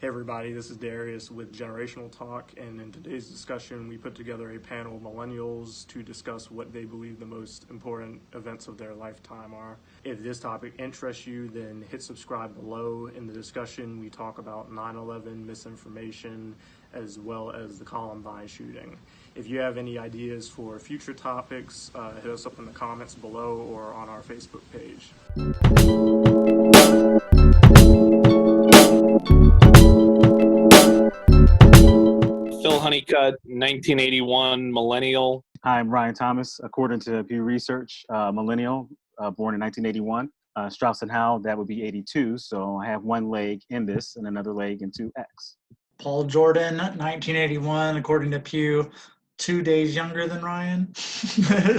Hey everybody, this is Darius with Generational Talk, and in today's discussion we put together a panel of millennials to discuss what they believe the most important events of their lifetime are. If this topic interests you, then hit subscribe below. In the discussion we talk about 9/11, misinformation, as well as the Columbine shooting. If you have any ideas for future topics, hit us up in the comments below or on our Facebook page. Phil Hunnicutt, 1981, Millennial. I'm Ryan Thomas. According to Pew Research, Millennial, born in 1981. Strauss and Howe, that would be 82. So I have one leg in this and another leg in 2X. Paul Jordan, 1981, according to Pew, 2 days younger than Ryan.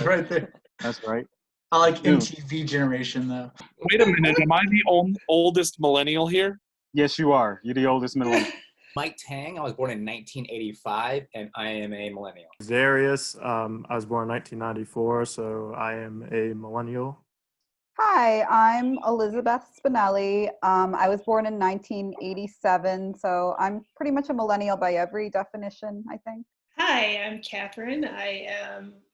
Right there. That's right. I like MTV generation, though. Wait a minute, am I the oldest millennial here? Yes, you are. You're the oldest millennial. Mike Taing, I was born in 1985, and I am a millennial. Darius, I was born in 1994, so I am a millennial. Hi, I'm Elizabeth Spinelli. I was born in 1987, so I'm pretty much a millennial by every definition, I think. Hi, I'm Katherine. I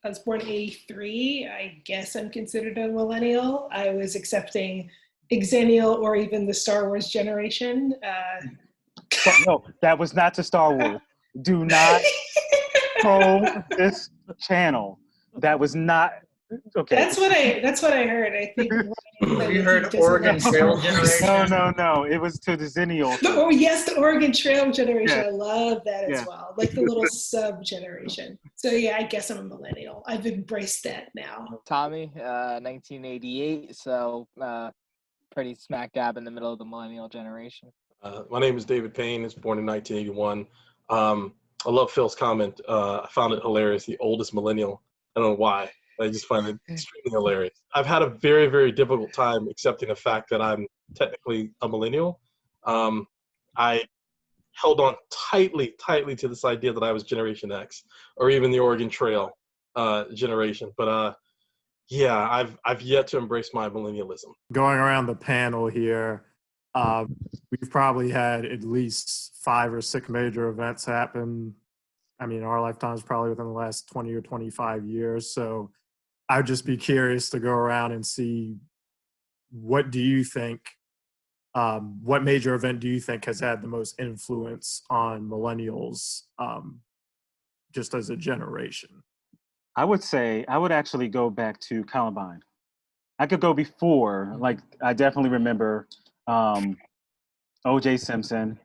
was born in 83. I guess I'm considered a millennial. I was accepting Xennial or even the Star Wars generation. No, that was not to Star Wars. Do not troll this channel. That was not okay. That's what I heard. I think You heard Oregon Trail generation? No. It was to the Xennial. Oh yes, the Oregon Trail generation. Yeah. I love that Yeah. as well. Like the little sub generation. So yeah, I guess I'm a millennial. I've embraced that now. Tommy, 1988, so pretty smack dab in the middle of the millennial generation. My name is David Payne. I was born in 1981. I love Phil's comment. I found it hilarious. The oldest millennial. I don't know why. I just find it extremely hilarious. I've had a very, very difficult time accepting the fact that I'm technically a millennial. I held on tightly to this idea that I was Generation X or even the Oregon Trail generation. But yeah, I've yet to embrace my millennialism. Going around the panel here, we've probably had at least 5 or 6 major events happen. I mean, our lifetime is probably within the last 20 or 25 years. So I would just be curious to go around and see, what do you think, what major event do you think has had the most influence on millennials just as a generation? I would say I would actually go back to Columbine. I could go before. Like, I definitely remember O.J. Simpson.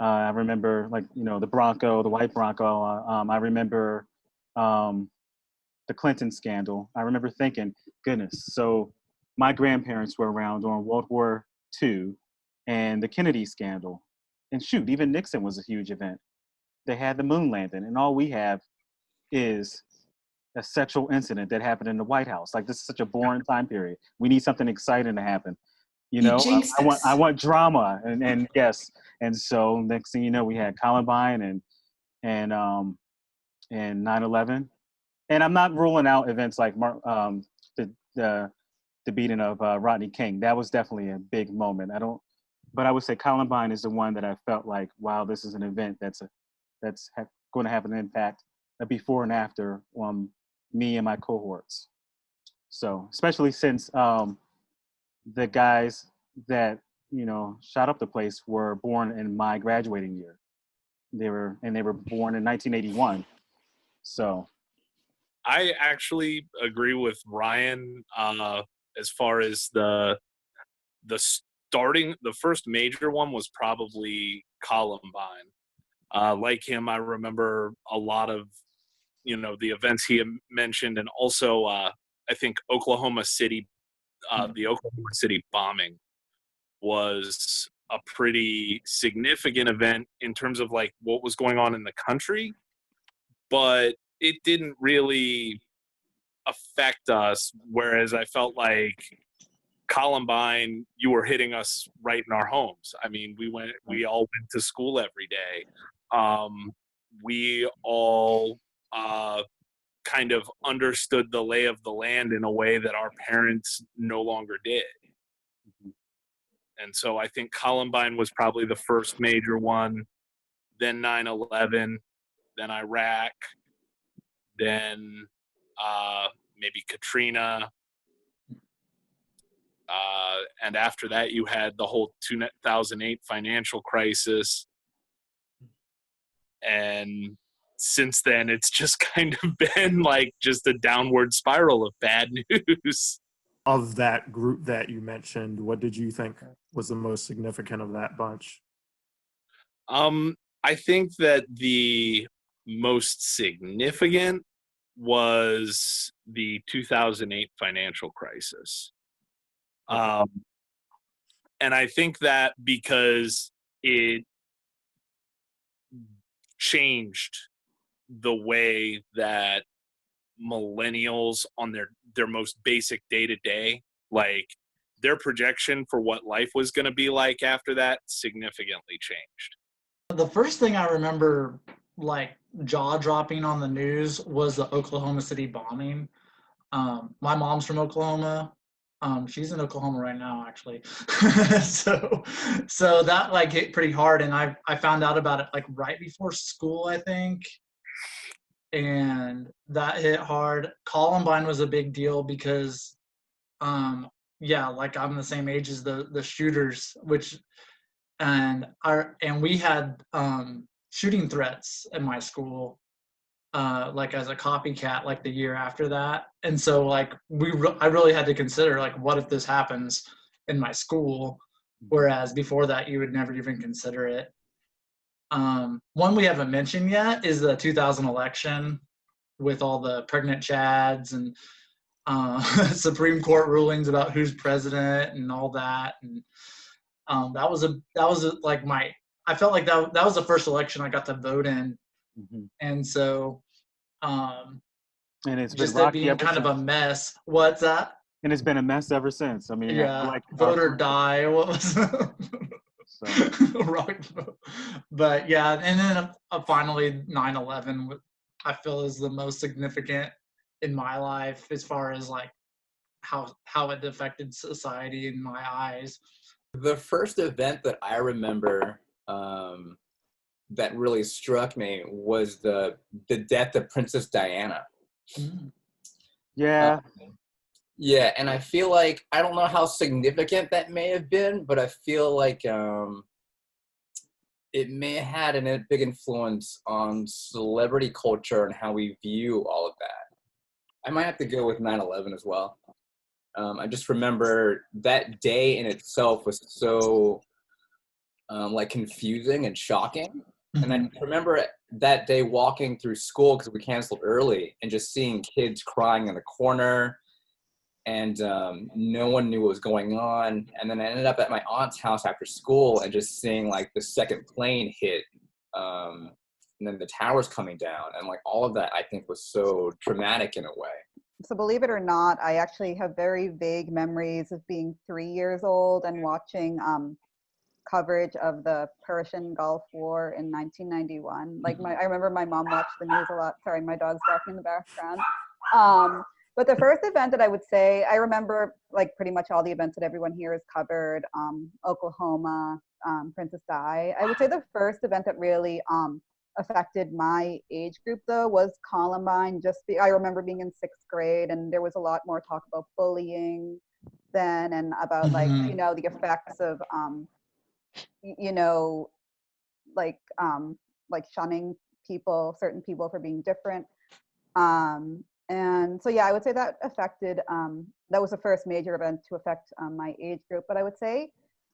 I remember, like, the Bronco, the white Bronco. I remember the Clinton scandal. I remember thinking, goodness, so my grandparents were around during World War II and the Kennedy scandal. And shoot, even Nixon was a huge event. They had the moon landing, and all we have is a sexual incident that happened in the White House. Like, this is such a boring time period. We need something exciting to happen. I want drama, and yes. And so next thing you know, we had Columbine and 9/11. And I'm not ruling out events like the beating of Rodney King. That was definitely a big moment. But I would say Columbine is the one that I felt like, wow, this is an event that's going to have an impact, a before and after on me and my cohorts. So especially since the guys that shot up the place were born in my graduating year. They were born in 1981. So I actually agree with Ryan as far as the first major one was probably Columbine. Like him, I remember a lot of the events he mentioned, and also I think Oklahoma City, the Oklahoma City bombing was a pretty significant event in terms of like what was going on in the country, but it didn't really affect us. Whereas I felt like Columbine, you were hitting us right in our homes. I mean, we all went to school every day. We all kind of understood the lay of the land in a way that our parents no longer did. And so I think Columbine was probably the first major one, then 9/11, then Iraq, then maybe Katrina. And after that, you had the whole 2008 financial crisis. And since then, it's just kind of been like just a downward spiral of bad news. Of that group that you mentioned, what did you think was the most significant of that bunch? I think that the most significant was the 2008 financial crisis. And I think that because it changed the way that millennials on their most basic day-to-day, like their projection for what life was going to be like after that significantly changed. The first thing I remember, like, jaw-dropping on the news was the Oklahoma City bombing. My mom's from Oklahoma. She's in Oklahoma right now, actually. so that like hit pretty hard, and I found out about it like right before school, I think, and that hit hard. Columbine was a big deal because, yeah, like I'm the same age as the shooters, and we had shooting threats in my school. Like as a copycat, like the year after that, and so like I really had to consider like, what if this happens in my school? Whereas before that, you would never even consider it. One we haven't mentioned yet is the 2000 election with all the pregnant chads and Supreme Court rulings about who's president and all that, and that was like I felt like that was the first election I got to vote in. Mm-hmm. And so, and it's been just it rocky being ever kind since. of a mess. What's that? And it's been a mess ever since. I mean, Yeah, like vote or die. What was rock vote? But yeah, and then finally 9/11, I feel is the most significant in my life as far as like how it affected society in my eyes. The first event that I remember that really struck me was the death of Princess Diana. Yeah. Yeah, and I feel like, I don't know how significant that may have been, but I feel like it may have had a big influence on celebrity culture and how we view all of that. I might have to go with 9/11 as well. I just remember that day in itself was so like confusing and shocking. Mm-hmm. And I remember that day walking through school because we canceled early and just seeing kids crying in the corner, and no one knew what was going on. And then I ended up at my aunt's house after school and just seeing like the second plane hit, and then the towers coming down, and like all of that I think was so traumatic in a way. So believe it or not, I actually have very vague memories of being 3 years old and watching coverage of the Persian Gulf War in 1991. Like I remember my mom watched the news a lot. Sorry, my dog's barking in the background. But the first event that I would say, I remember like pretty much all the events that everyone here has covered, Oklahoma, Princess Di. I would say the first event that really affected my age group though was Columbine. I remember being in 6th grade, and there was a lot more talk about bullying then, and about like, you know, the effects of you know, like shunning certain people for being different. And so, yeah, I would say that affected, that was the first major event to affect my age group. But I would say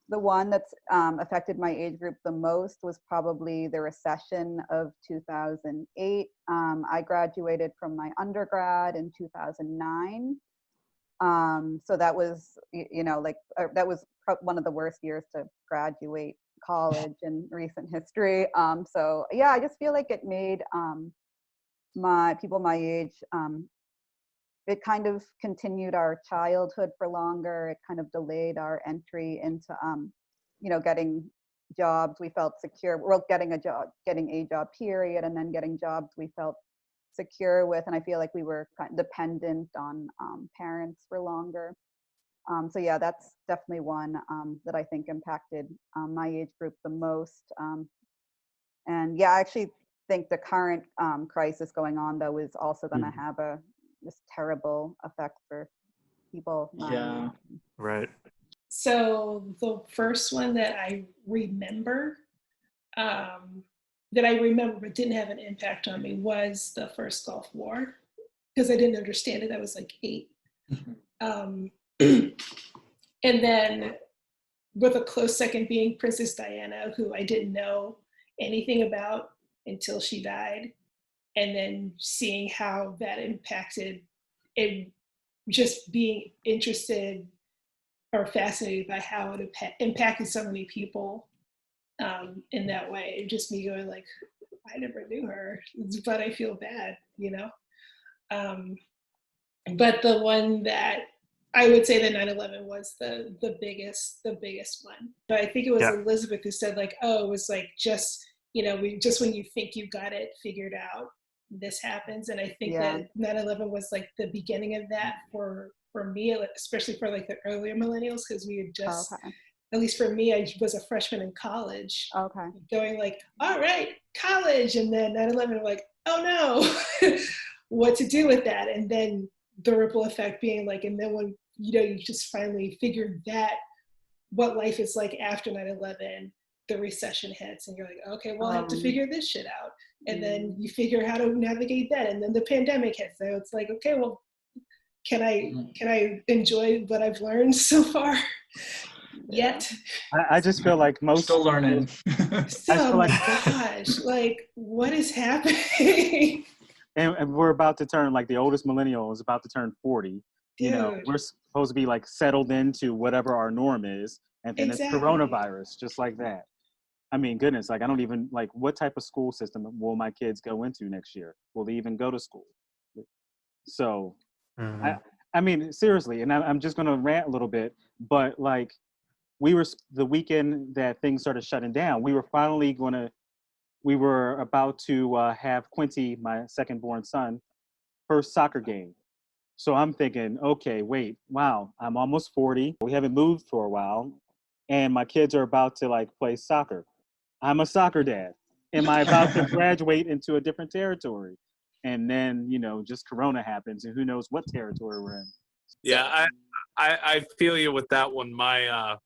the one that's affected my age group the most was probably the recession of 2008. I graduated from my undergrad in 2009. So that was, you know, like that was one of the worst years to graduate college in recent history. So yeah, I just feel like it made people my age, it kind of continued our childhood for longer. It kind of delayed our entry into, you know, getting jobs we felt secure. Well, getting a job period, and then getting jobs we felt secure with. And I feel like we were kind of dependent on parents for longer. So yeah, that's definitely one that I think impacted my age group the most. And yeah, I actually think the current crisis going on, though, is also going to have a just terrible effect for people. Yeah. Right. So the first one that I remember, but didn't have an impact on me, was the first Gulf War, because I didn't understand it. I was like 8. Um, and then with a close second being Princess Diana, who I didn't know anything about until she died. And then seeing how that impacted it, just being interested or fascinated by how it impacted so many people in that way. Just me going like, I never knew her, but I feel bad, you know? But the one that I would say that 9/11 was the biggest one. But I think it was Elizabeth who said like, oh, it was like just, you know, just when you think you got it figured out, this happens. And I think that 9/11 was like the beginning of that for me, especially for like the earlier millennials, because we had just, at least for me, I was a freshman in college, going like, all right, college. And then 9/11, like, oh no, what to do with that? And then the ripple effect being like, and then when, you know, you just finally figured that what life is like after 9/11, the recession hits and you're like, okay, well, I have to figure this shit out. And then you figure how to navigate that. And then the pandemic hits. So it's like, okay, well, can I enjoy what I've learned so far yet? I just feel like most still learning. Oh my gosh, like what is happening? And we're about to turn, like the oldest millennial is about to turn 40. You know, we're supposed to be like settled into whatever our norm is. And then it's coronavirus, just like that. I mean, goodness, like I don't even, like what type of school system will my kids go into next year? Will they even go to school? So, I mean, seriously, and I'm just going to rant a little bit, but like we were, the weekend that things started shutting down, we were about to have Quincy, my second born son, first soccer game. So I'm thinking, okay, wait, wow, I'm almost 40. We haven't moved for a while. And my kids are about to like play soccer. I'm a soccer dad. Am I about to graduate into a different territory? And then, you know, just Corona happens and who knows what territory we're in. Yeah, I feel you with that one. My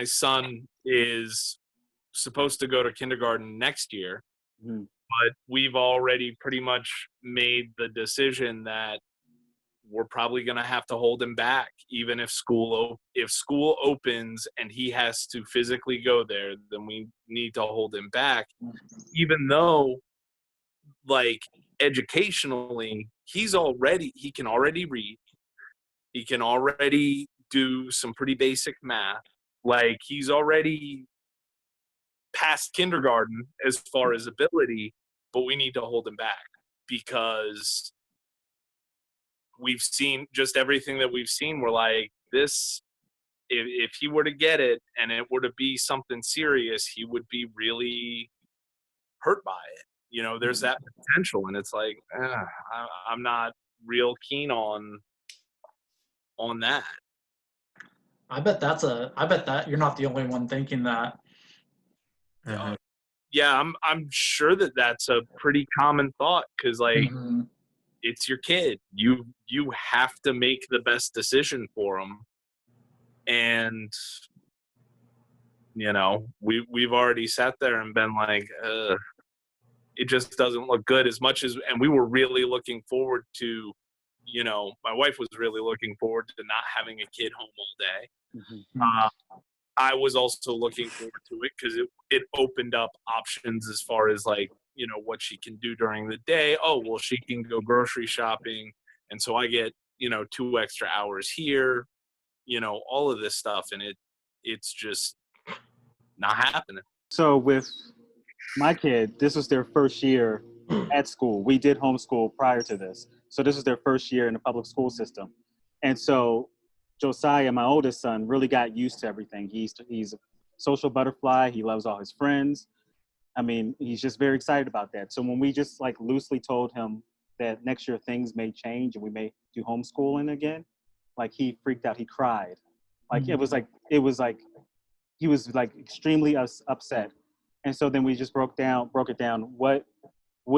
son is supposed to go to kindergarten next year, but we've already pretty much made the decision that we're probably going to have to hold him back. Even if school opens and he has to physically go there, then we need to hold him back. Even though, like, educationally, he can already read. He can already do some pretty basic math. Like, he's already past kindergarten as far as ability, but we need to hold him back because we've seen just everything that we've seen. We're like, this, if he were to get it and it were to be something serious, he would be really hurt by it. You know, there's that potential, and it's like, I'm not real keen on that. I bet that you're not the only one thinking that. Yeah, I'm sure that that's a pretty common thought, because like, it's your kid. You have to make the best decision for them. And, you know, we've already sat there and been like, it just doesn't look good as much as, and we were really looking forward to, you know, my wife was really looking forward to not having a kid home all day. I was also looking forward to it because it opened up options as far as like, you know, what she can do during the day. Oh, well, she can go grocery shopping. And so I get, you know, 2 extra hours here, you know, all of this stuff. And it's just not happening. So with my kid, this was their first year at school. We did homeschool prior to this. So this was their first year in the public school system. And so Josiah, my oldest son, really got used to everything. He's a social butterfly. He loves all his friends. I mean, he's just very excited about that. So when we just like loosely told him that next year things may change and we may do homeschooling again, like he freaked out, he cried. Like it was like he was like extremely upset. And so then we just broke it down. What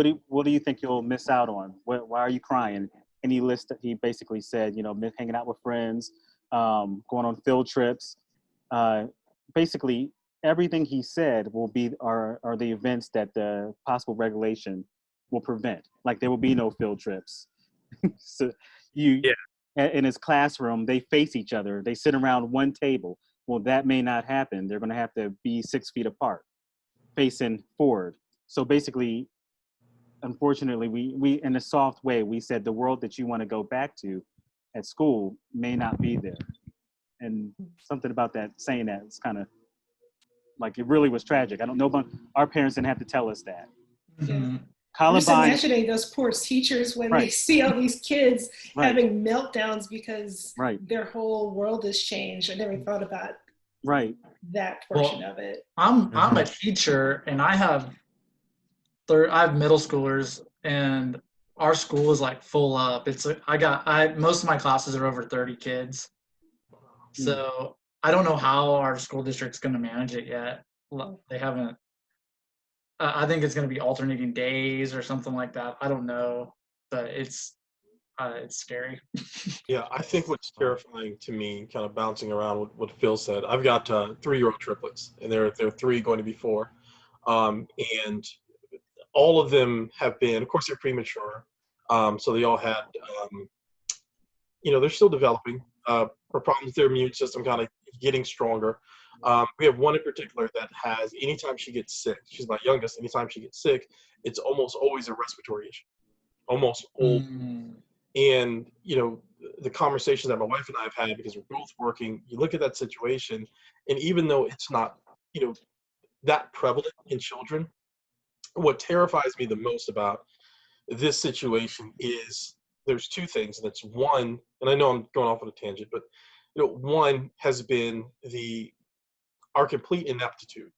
do you think you'll miss out on? Why are you crying? And he basically said, hanging out with friends, going on field trips. Basically, everything he said are the events that the possible regulation will prevent. Like there will be no field trips. So in his classroom, they face each other. They sit around one table. Well, that may not happen. They're going to have to be 6 feet apart, facing forward. So basically, unfortunately, we in a soft way, we said the world that you want to go back to at school may not be there. And something about that, saying that, it's kind of like, it really was tragic. I don't know, but our parents didn't have to tell us that. Yeah. Columbine, I'm just imagining those poor teachers when they see all these kids having meltdowns because their whole world has changed. I never thought about that portion of it. I'm a teacher, and I have middle schoolers, and our school is like full up. Most of my classes are over 30 kids. So I don't know how our school district's going to manage it yet. They haven't. I think it's going to be alternating days or something like that. I don't know, but it's scary. Yeah, I think what's terrifying to me, kind of bouncing around what Phil said, I've got 3-year-old triplets, and they're 3 going to be 4, and all of them have been, of course, they're premature, so they all had, they're still developing. For problems with their immune system, kind of getting stronger. We have one in particular that has, anytime she gets sick, she's my youngest, anytime she gets sick, it's almost always a respiratory issue. Almost always. And, the conversations that my wife and I have had, because we're both working, you look at that situation, and even though it's not, that prevalent in children, what terrifies me the most about this situation is there's 2 things. And it's one, and I know I'm going off on a tangent, but, one has been our complete ineptitude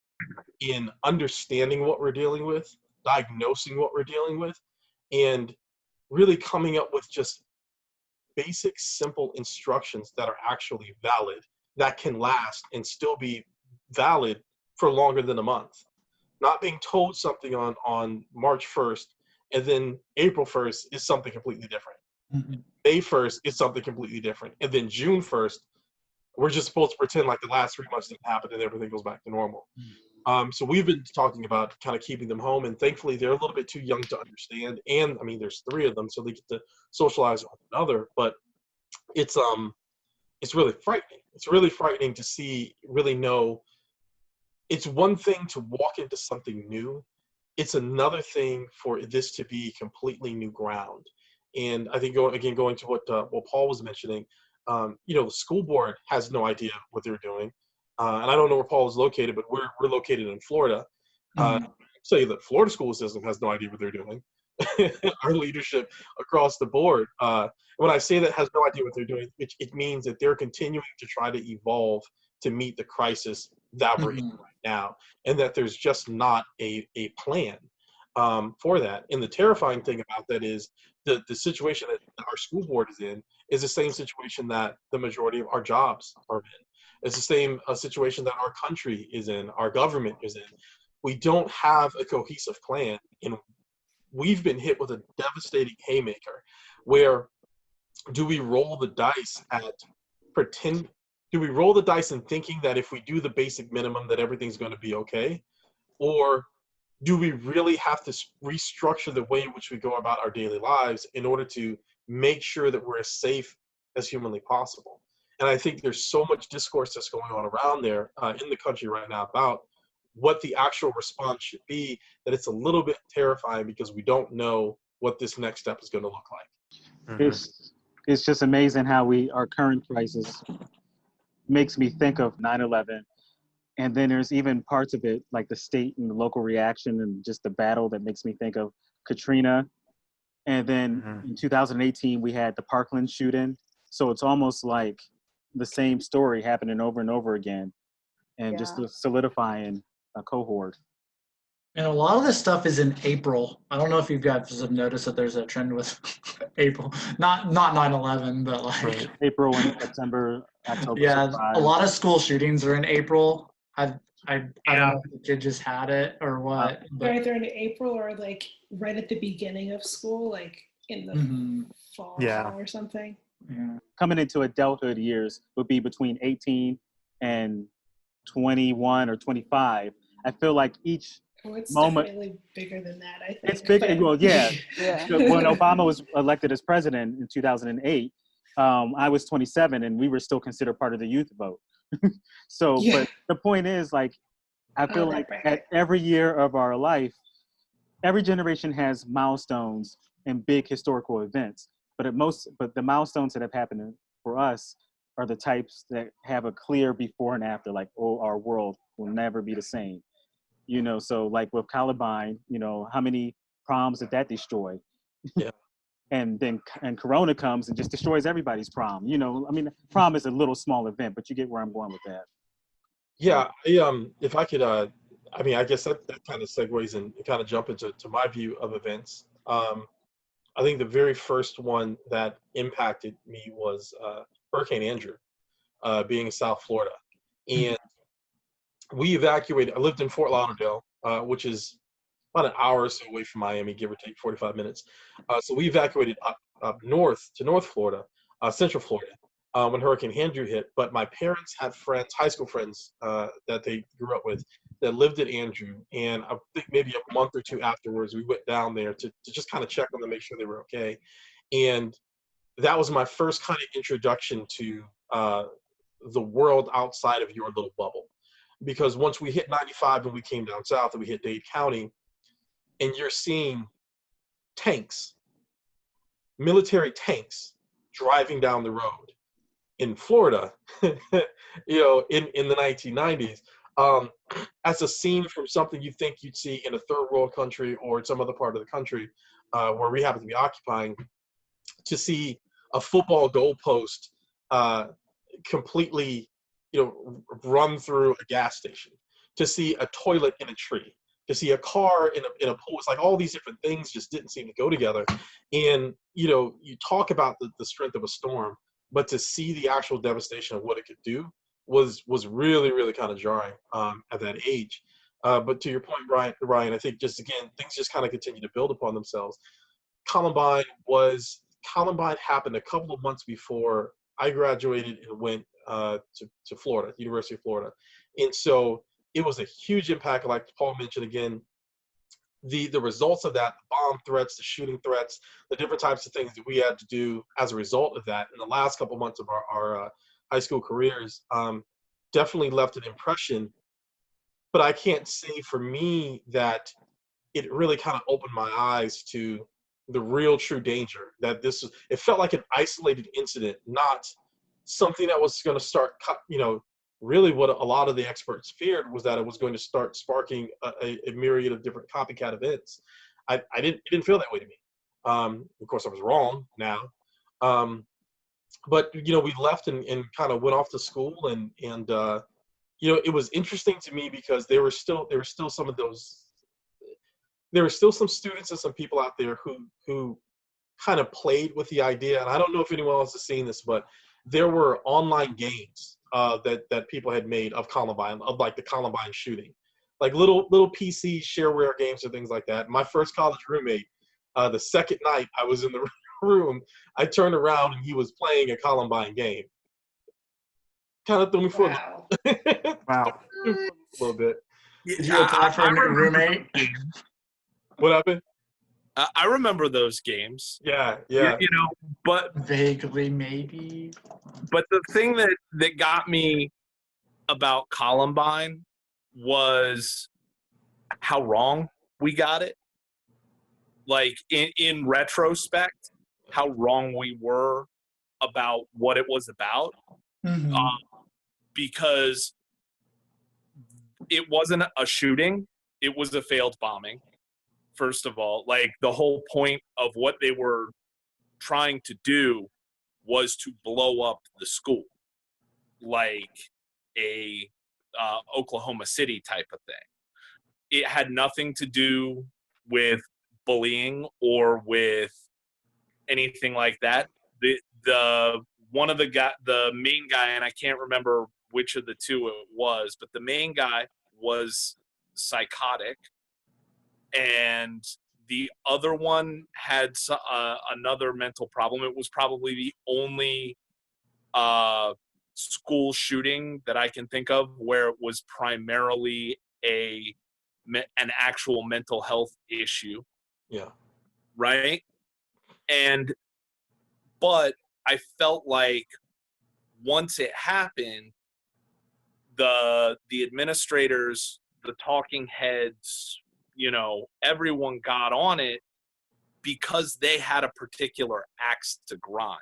in understanding what we're dealing with, diagnosing what we're dealing with, and really coming up with just basic, simple instructions that are actually valid, that can last and still be valid for longer than a month. Not being told something on March 1st, and then April 1st is something completely different. May 1st is something completely different. And then June 1st, we're just supposed to pretend like the last 3 months didn't happen and everything goes back to normal. So we've been talking about kind of keeping them home, and thankfully they're a little bit too young to understand. And I mean, there's 3 of them, so they get to socialize with one another. But it's really frightening. It's really frightening to really know. It's one thing to walk into something new. It's another thing for this to be completely new ground. And I think going to what Paul was mentioning, the school board has no idea what they're doing. And I don't know where Paul is located, but we're located in Florida. Say the Florida school system has no idea what they're doing. Our leadership across the board. When I say that has no idea what they're doing, it means that they're continuing to try to evolve to meet the crisis that we're in right now, and that there's just not a plan for that. And the terrifying thing about that is the situation that our school board is in is the same situation that the majority of our jobs are in. It's the same situation that our country is in, our government is in. We don't have a cohesive plan, and we've been hit with a devastating haymaker where do we roll the dice and thinking that if we do the basic minimum that everything's going to be okay? Or do we really have to restructure the way in which we go about our daily lives in order to make sure that we're as safe as humanly possible? And I think there's so much discourse that's going on around there in the country right now about what the actual response should be, that it's a little bit terrifying because we don't know what this next step is going to look like. It's just amazing how our current crisis makes me think of 9/11. And then there's even parts of it, like the state and the local reaction and just the battle, that makes me think of Katrina. And then in 2018, we had the Parkland shooting. So it's almost like the same story happening over and over again, and just solidifying a cohort. And a lot of this stuff is in April. I don't know if you guys have noticed that there's a trend with April, not 9/11, but like Right. April and September, October yeah, a surprise. lot of school shootings are in April. I don't Yeah. know if the kid just had it or what. But Either in April or like right at the beginning of school, like in the mhm, fall Yeah. or something. yeah. Coming into adulthood years would be between 18 and 21 or 25. I feel like each Oh, it's moment, definitely bigger than that, I think. it's big. but- Well, yeah. Yeah. When Obama was elected as president in 2008, I was 27 and we were still considered part of the youth vote. So, Yeah. but the point is, like, I feel that like bracket. at every year of our life, every generation has milestones and big historical events. But the milestones that have happened for us are the types that have a clear before and after, like, oh, our world will never be the same. You know, so like with Columbine, you know, how many proms did that destroy? Yeah. And then Corona comes and just destroys everybody's prom. You know, I mean, prom is a little small event, but you get where I'm going with that. Yeah, if I could, I mean, I guess that kind of segues and kind of jump into my view of events. I think the very first one that impacted me was Hurricane Andrew, being in South Florida, and we evacuated. I lived in Fort Lauderdale, which is about an hour or so away from Miami, give or take 45 minutes. So we evacuated up north to North Florida, Central Florida, when Hurricane Andrew hit. But my parents had friends, high school friends that they grew up with that lived at Andrew. And I think maybe a month or two afterwards, we went down there to just kind of check on them, make sure they were okay. And that was my first kind of introduction to the world outside of your little bubble. Because once we hit 95 and we came down south and we hit Dade County, and you're seeing tanks, military tanks driving down the road in Florida, you know, in the 1990s, as a scene from something you think you'd see in a third world country or in some other part of the country where we happen to be occupying, to see a football goalpost completely, you know, run through a gas station, to see a toilet in a tree, to see a car in a pool. It's like all these different things just didn't seem to go together. And, you know, you talk about the strength of a storm, but to see the actual devastation of what it could do was really, really kind of jarring at that age. But to your point, Ryan, I think just, again, things just kind of continue to build upon themselves. Columbine happened a couple of months before I graduated and went to Florida, University of Florida. And so it was a huge impact, like Paul mentioned again, the results of that, the bomb threats, the shooting threats, the different types of things that we had to do as a result of that in the last couple of months of our high school careers definitely left an impression. But I can't say for me that it really kind of opened my eyes to the real true danger that it felt like an isolated incident, not something that was going to start, you know, really what a lot of the experts feared was that it was going to start sparking a myriad of different copycat events. It didn't feel that way to me. Of course I was wrong now. But, you know, we left and kind of went off to school and you know, it was interesting to me because there were still some of those, there were still some students and some people out there who kind of played with the idea. And I don't know if anyone else has seen this, but there were online games that people had made of Columbine, of like the Columbine shooting, like little PC shareware games and things like that. My first college roommate, the second night I was in the room, I turned around and he was playing a Columbine game. Kind of threw me for Wow. a little bit. Did you apply for a new roommate? What happened? I remember those games. Yeah. You know, but Vaguely, maybe. But the thing that got me about Columbine was how wrong we got it. Like in retrospect, how wrong we were about what it was about. Mhm. Because it wasn't a shooting, it was a failed bombing. First of all, like the whole point of what they were trying to do was to blow up the school, like a Oklahoma City type of thing. it had nothing to do with bullying or with anything like that. The main guy, and I can't remember which of the two it was, but the main guy was psychotic, and the other one had another mental problem. It was probably the only school shooting that I can think of where it was primarily an actual mental health issue. Yeah. Right. But I felt like once it happened, the administrators, the talking heads, everyone got on it because they had a particular axe to grind.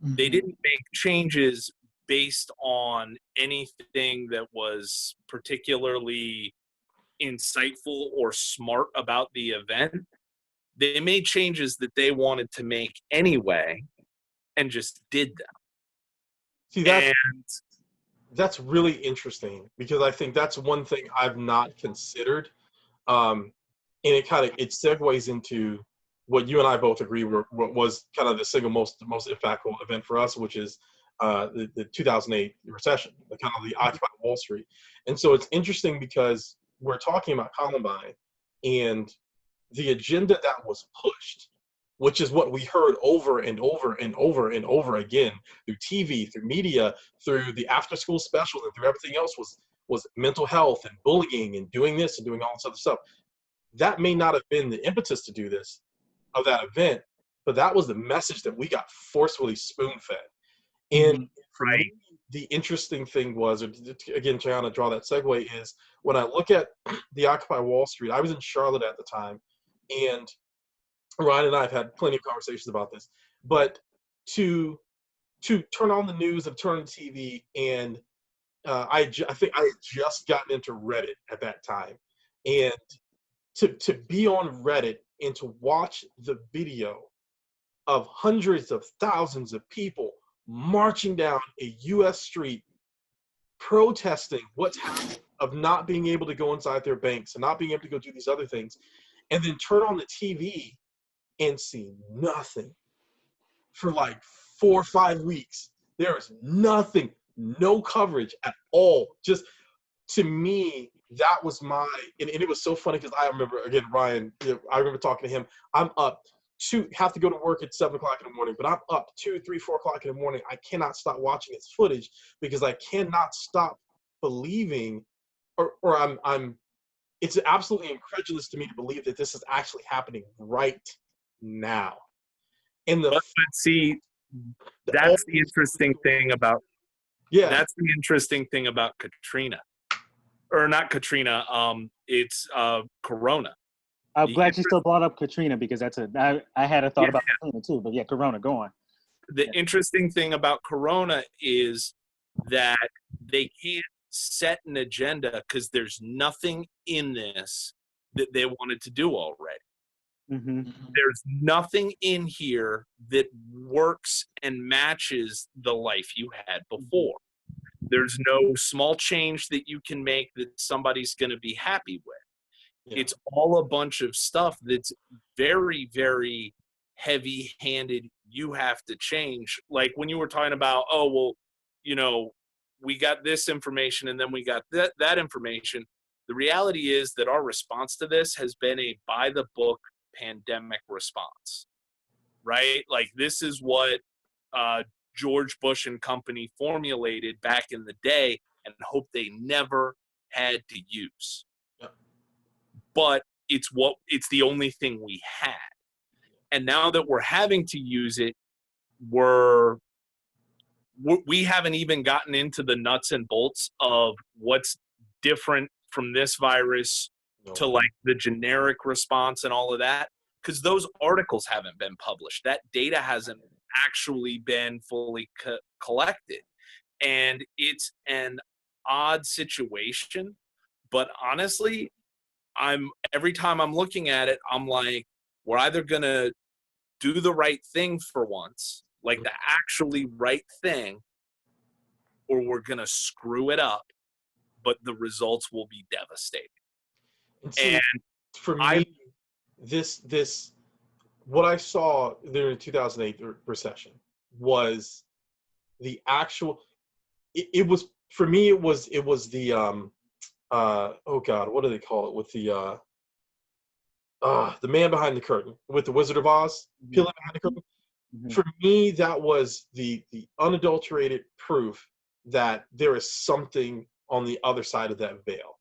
Mm-hmm. They didn't make changes based on anything that was particularly insightful or smart about the event. They made changes that they wanted to make anyway and just did them. See, that's really interesting, because I think that's one thing I've not considered. And it segues into what you and I both agree what was kind of the single most impactful event for us, which is the 2008 recession, the kind of the Occupy Wall Street. And so it's interesting because we're talking about Columbine and the agenda that was pushed, which is what we heard over and over and over and over again through TV, through media, through the after-school specials, and through everything else, was mental health and bullying and doing this and doing all this other stuff. That may not have been the impetus to do this, of that event, but that was the message that we got forcefully spoon-fed. And for me, the interesting thing was, again, trying to draw that segue, is when I look at the Occupy Wall Street, I was in Charlotte at the time, and Ryan and I have had plenty of conversations about this, but to turn on the news and turn on TV, and I think I had just gotten into Reddit at that time, and to be on Reddit and to watch the video of hundreds of thousands of people marching down a U.S. street protesting what's happening, of not being able to go inside their banks and not being able to go do these other things, and then turn on the TV and see nothing for like 4 or 5 weeks. There is nothing, no coverage at all. Just, to me, that was and it was so funny, because I remember, again, Ryan, I remember talking to him. I'm up have to go to work at 7 o'clock in the morning, but I'm up 2, 3, 4 o'clock in the morning. I cannot stop watching this footage, because I cannot stop believing, or it's absolutely incredulous to me to believe that this is actually happening right now. And but see, that's the interesting thing about Katrina, or not Katrina. It's Corona. I'm glad you still brought up Katrina, because I had a thought about Katrina too, but yeah, Corona, go on. The interesting thing about Corona is that they can't set an agenda because there's nothing in this that they wanted to do already. Mm-hmm. There's nothing in here that works and matches the life you had before. There's no small change that you can make that somebody's going to be happy with. Yeah. It's all a bunch of stuff that's very, very heavy-handed. You have to change. Like when you were talking about, we got this information and then we got that information. The reality is that our response to this has been a by-the-book pandemic response, right? Like this is what George Bush and company formulated back in the day and hoped they never had to use. Yep. But it's the only thing we had. And now that we're having to use it, we haven't even gotten into the nuts and bolts of what's different from this virus to like the generic response and all of that, because those articles haven't been published. That data hasn't actually been fully collected. And it's an odd situation, but honestly, every time I'm looking at it, I'm like, we're either gonna do the right thing for once, like the actually right thing, or we're gonna screw it up, but the results will be devastating. And see, And for I me, this what I saw during the 2008 recession was the actual. It was for me. It was the oh God, what do they call it with the man behind the curtain with the Wizard of Oz peeling behind the curtain. Mhm. For me, that was the unadulterated proof that there is something on the other side of that veil.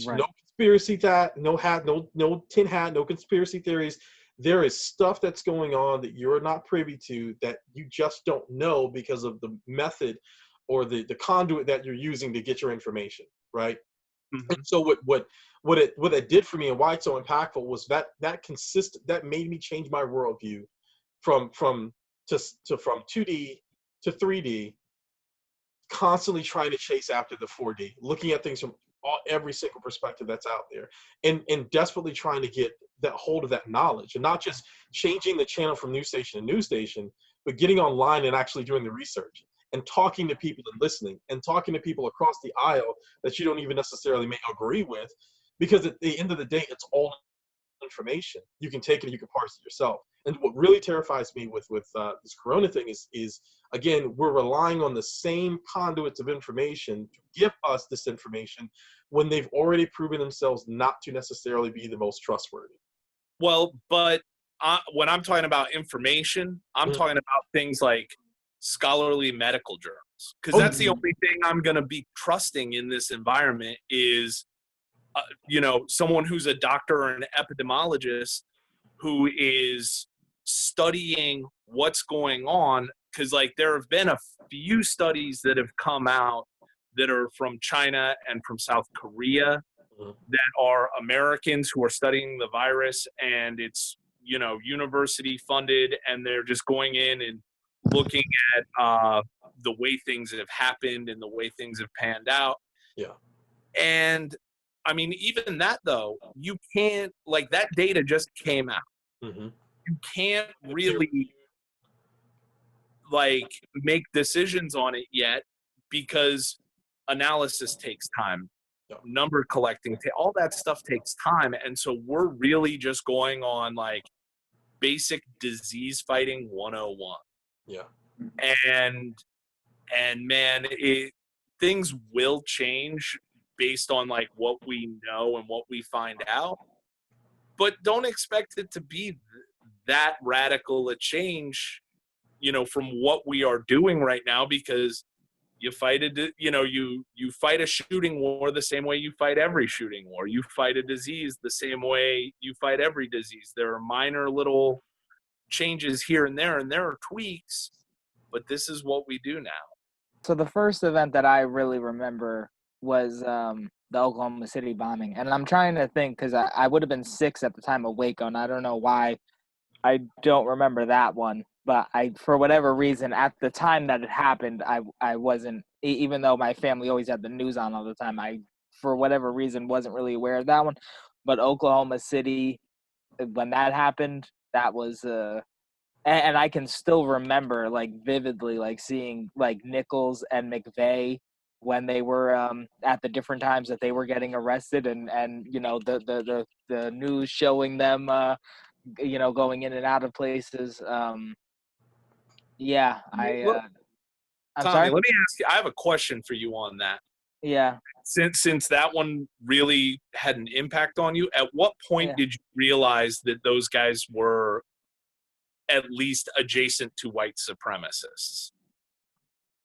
Right. No conspiracy that, no hat, no tin hat, no conspiracy theories. There is stuff that's going on that you're not privy to that you just don't know because of the method or the conduit that you're using to get your information, right? And Mhm. so what it did for me and why it's so impactful was that made me change my worldview from 2D to 3D, constantly trying to chase after the 4D, looking at things from every single perspective that's out there, and desperately trying to get that hold of that knowledge, and not just changing the channel from news station to news station, but getting online and actually doing the research and talking to people and listening and talking to people across the aisle that you don't even necessarily may agree with, because at the end of the day, it's all information. You can take it, you can parse it yourself. And what really terrifies me with this corona thing is again, we're relying on the same conduits of information to give us this information when they've already proven themselves not to necessarily be the most trustworthy. Well, but when I'm talking about information, I'm talking about things like scholarly medical journals, because that's the only thing I'm going to be trusting in this environment is, someone who's a doctor or an epidemiologist who is studying what's going on. Because like there have been a few studies that have come out that are from China and from South Korea that are Americans who are studying the virus, and it's university funded, and they're just going in and looking at the way things have happened and the way things have panned out. Yeah. And I mean, even that though, you can't, like, that data just came out. Mm-hmm. You can't really like make decisions on it yet because analysis takes time. Number collecting, all that stuff takes time. And so we're really just going on like basic disease fighting 101. Yeah. And man, things will change based on like what we know and what we find out. But don't expect it to be that radical a change, from what we are doing right now, because you fight you fight a shooting war the same way you fight every shooting war. You fight a disease the same way you fight every disease. There are minor little changes here and there are tweaks, but this is what we do now. So the first event that I really remember was the Oklahoma City bombing. And I'm trying to think, because I would have been 6 at the time of Waco, and I don't know why I don't remember that one. But for whatever reason, at the time that it happened, I wasn't, even though my family always had the news on all the time, I, for whatever reason, wasn't really aware of that one. But Oklahoma City, when that happened, that was, and I can still remember, like, vividly, like, seeing, like, Nichols and McVeigh when they were at the different times that they were getting arrested, and the news showing them, going in and out of places. Yeah, I'm Tommy, sorry? let me ask you, I have a question for you on that. Yeah. Since that one really had an impact on you, at what point did you realize that those guys were at least adjacent to white supremacists?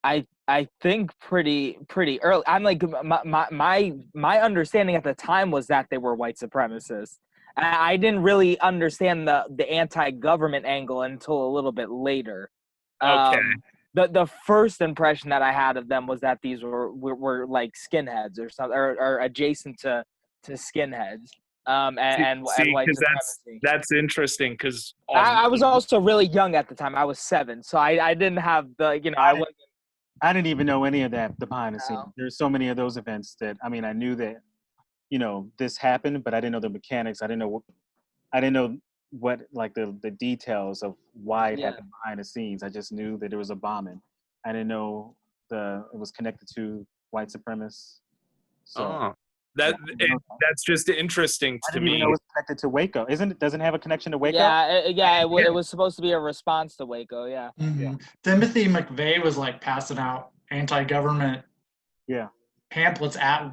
I think pretty early. I'm like, my understanding at the time was that they were white supremacists. I didn't really understand the anti-government angle until a little bit later. Okay. The first impression that I had of them was that these were like skinheads or something, or adjacent to skinheads. And white supremacy. That's interesting, because I was also really young at the time. I was 7, so I didn't have the I didn't even know any of that, the behind the scenes. There's so many of those events that, I mean, I knew that, this happened, but I didn't know the mechanics. I didn't know what like the details of why it happened behind the scenes. I just knew that there was a bombing. I didn't know it was connected to white supremacists. So That I didn't know that. that's just interesting I to didn't even me. know it was connected to Waco. Doesn't it have a connection to Waco? It was supposed to be a response to Waco. Yeah. Mhm. Timothy McVeigh was like passing out anti-government Yeah. pamphlets at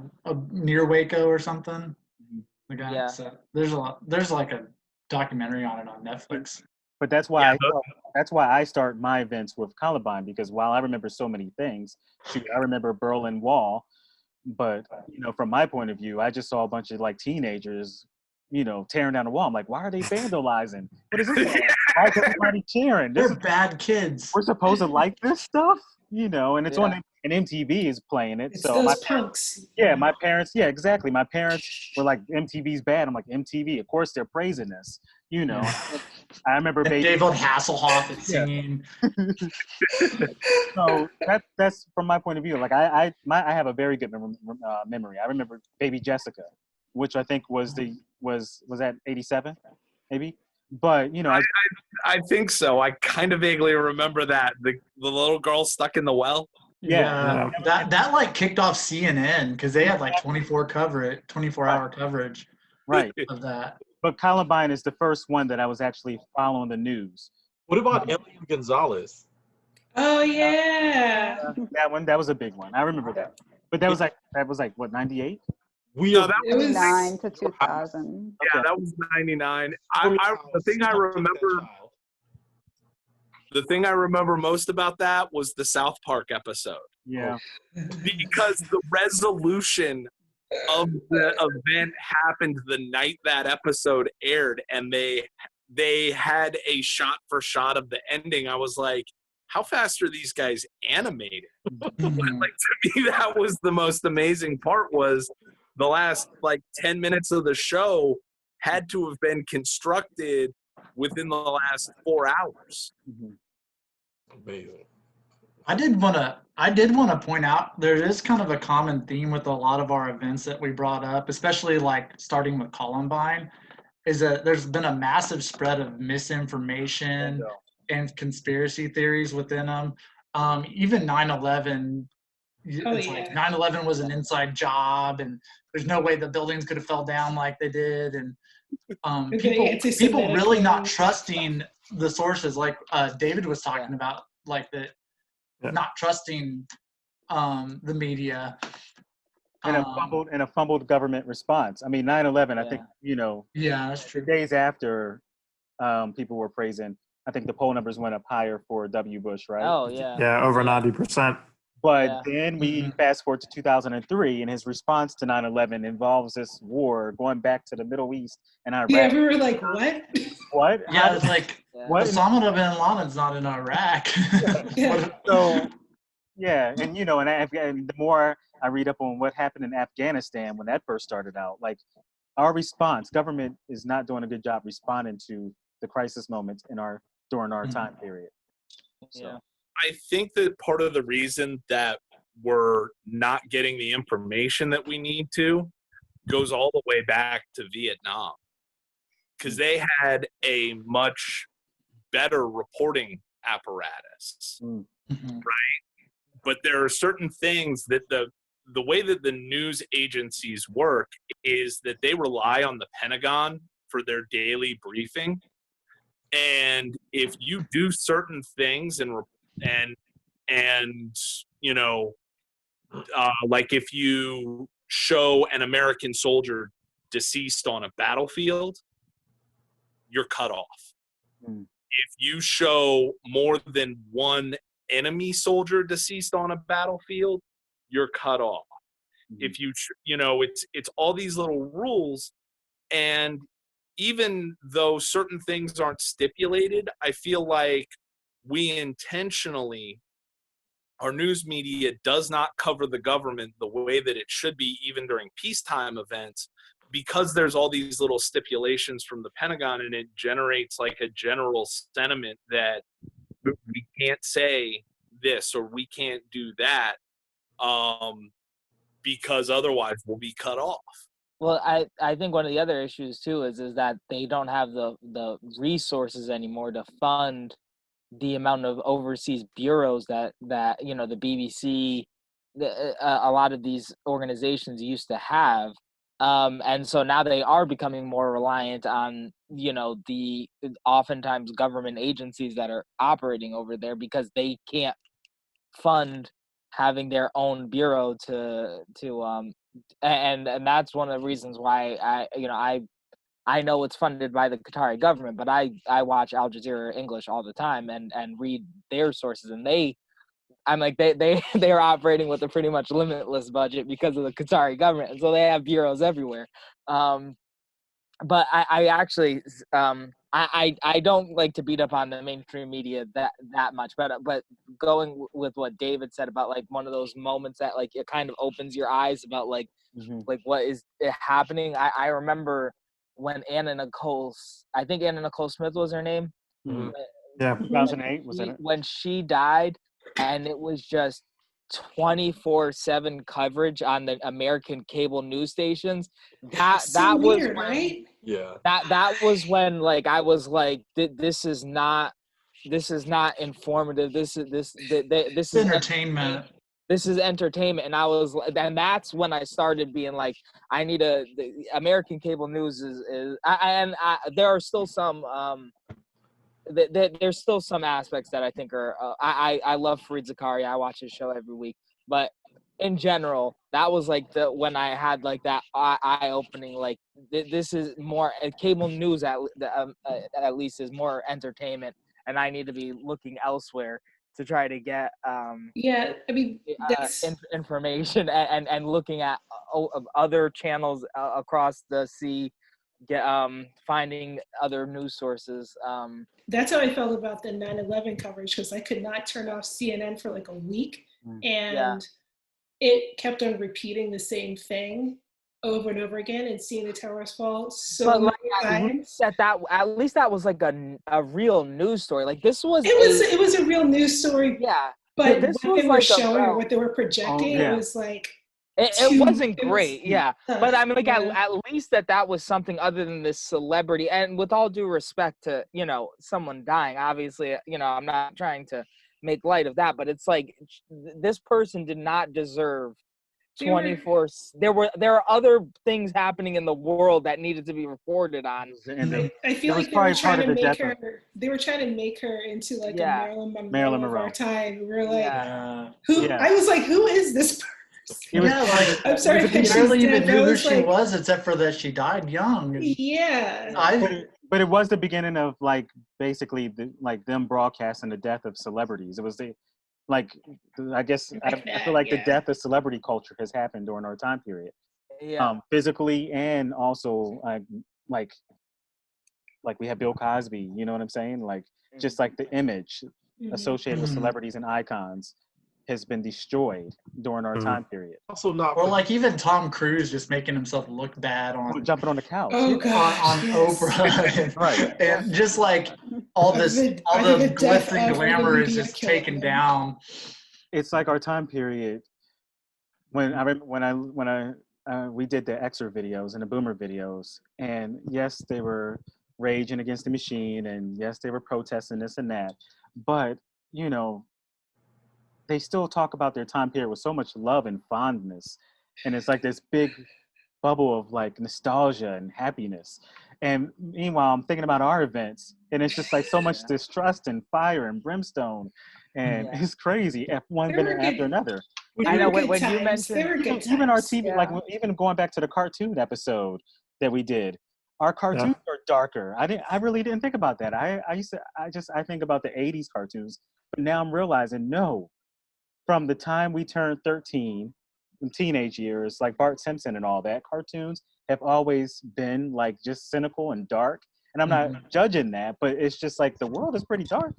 near Waco or something. Mhm. The guy. Yeah. So there's like a documentary on it on Netflix. But that's why I start my events with Columbine, because while I remember so many things, shoot, I remember Berlin Wall, but from my point of view, I just saw a bunch of like teenagers, tearing down the wall. I'm like, why are they vandalizing? What is this all about? Why is everybody cheering? They're bad kids. We're supposed to like this stuff, and it's on, Yeah. and MTV is playing it. It's So those punks. my parents, exactly. My parents were like, MTV's bad. I'm like, MTV, of course they're praising this. I remember David Hasselhoff is singing. So that's from my point of view. Like I have a very good memory. I remember Baby Jessica, which I think was that 87, maybe. But I think so. I kind of vaguely remember that the little girl stuck in the well. Yeah. That like kicked off CNN because they had like 24-hour coverage right of that. But Columbine is the first one that I was actually following the news. What about Elian Gonzalez? Oh yeah. That was a big one. I remember that. But that was like what, 98? We No, are that was 99 to 2000. Yeah, that was 99. The thing I remember most about that was the South Park episode. Yeah. Because the resolution of the event happened the night that episode aired, and they had a shot for shot of the ending. I was like, how fast are these guys animated? Mhm. Like, to me, that was the most amazing part, was the last like 10 minutes of the show had to have been constructed within the last 4 hours. Mhm. amazing. I did want to point out there is kind of a common theme with a lot of our events that we brought up, especially like starting with Columbine, is that there's been a massive spread of misinformation and conspiracy theories within them. Even 9/11, it's like 9/11 was an inside job, and there's no way the buildings could have fell down like they did, and people really not trusting the sources, like David was talking about, like that. Not trusting the media. And a fumbled government response. I mean, 9/11, I think, Yeah, that's true. days after people were praising, I think the poll numbers went up higher for W. Bush, right? Oh yeah. Yeah, over 90%. But then we fast forward to 2003, and his response to 9/11 involves this war going back to the Middle East and Iraq. Yeah, we were like, what? What? Yeah, it's like, what? Osama bin Laden's not in Iraq. So, yeah, and and the more I read up on what happened in Afghanistan when that first started out, like our government is not doing a good job responding to the crisis moments during our time period. So. Yeah. I think that part of the reason that we're not getting the information that we need to goes all the way back to Vietnam, because they had a much better reporting apparatus, right? But there are certain things that the way that the news agencies work is that they rely on the Pentagon for their daily briefing. And if you do certain things like if you show an American soldier deceased on a battlefield, you're cut off. If you show more than one enemy soldier deceased on a battlefield, you're cut off. If you it's all these little rules, and even though certain things aren't stipulated, I feel like we intentionally, our news media does not cover the government the way that it should be, even during peacetime events, because there's all these little stipulations from the Pentagon, and it generates like a general sentiment that we can't say this or we can't do that, because otherwise we'll be cut off. Well, I think one of the other issues too is that they don't have the resources anymore to fund the amount of overseas bureaus that the BBC, a lot of these organizations used to have. And so now they are becoming more reliant on, the oftentimes government agencies that are operating over there, because they can't fund having their own bureau and that's one of the reasons why I know it's funded by the Qatari government, but I watch Al Jazeera English all the time and read their sources, and I'm like, they are operating with a pretty much limitless budget because of the Qatari government, and so they have bureaus everywhere. But I actually I don't like to beat up on the mainstream media that much, but going with what David said about like one of those moments that like it kind of opens your eyes about like what is happening. I remember when I think Anna Nicole Smith was her name. Yeah, 2008 was it? When she died, and it was just 24/7 coverage on the American cable news stations. That was weird, when, right? Yeah. That was when like I was like, this is not informative. This is entertainment. This is entertainment, and that's when I started being like, I need the American cable news there are still some there's still some aspects that I think are I love Fareed Zakaria. I watch his show every week, but in general, that was like when I had like that eye opening, like this is more cable news at least is more entertainment, and I need to be looking elsewhere to try to get yeah, I mean that's information and looking at other channels across the sea, finding other news sources. That's how I felt about the 9/11 coverage, because I could not turn off CNN for like a week, and it kept on repeating the same thing over and over again, and seeing the towers fall so many times. At least that was like a real news story. Like this was it was a real news story. Yeah, but what they were showing or what they were projecting, it was like it wasn't great. But I mean, like at least that was something other than this celebrity. And with all due respect to someone dying, obviously I'm not trying to make light of that, but it's like this person did not deserve 24. There are other things happening in the world that needed to be reported on. I feel like they were trying to make her. They were trying to make her into like a Marilyn Monroe of our time. We were like, who? Yeah. I was like, who is this person? I'm sorry. I barely even knew who she was, except for that she died young. Yeah. But it was the beginning of like basically them broadcasting the death of celebrities. It was I feel like the death of celebrity culture has happened during our time period. Physically and also like we have Bill Cosby, you know what I'm saying? Like just like the image associated with celebrities and icons has been destroyed during our time period. Also not, or like even Tom Cruise just making himself look bad on jumping on the couch on Oprah, right? And just like all the glitz and glamour is just taken down. It's like our time period when we did the Xer videos and the Boomer videos, and yes, they were raging against the machine, and yes, they were protesting this and that, but they still talk about their time period with so much love and fondness. And it's like this big bubble of like nostalgia and happiness. And meanwhile, I'm thinking about our events, and it's just like so much distrust and fire and brimstone. And it's crazy. One event after another. I know when you mentioned even our TV, like even going back to the cartoon episode that we did, our cartoons are darker. I really didn't think about that. I think about the 80s cartoons, but now I'm realizing from the time we turned 13 in teenage years, like Bart Simpson and all that, cartoons have always been like just cynical and dark. And I'm not judging that, but it's just like the world is pretty dark.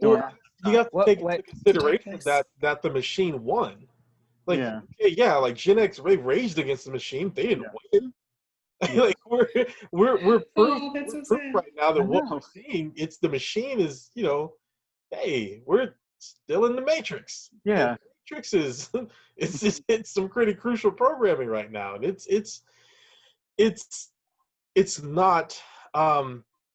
Yeah. You have to take into consideration that the machine won. Like, like Gen X raged against the machine. They didn't win. Like we're proof right now that what we're seeing, it's the machine is, hey, we're still in the Matrix. Yeah. The Matrix is it's some pretty crucial programming right now. And it's not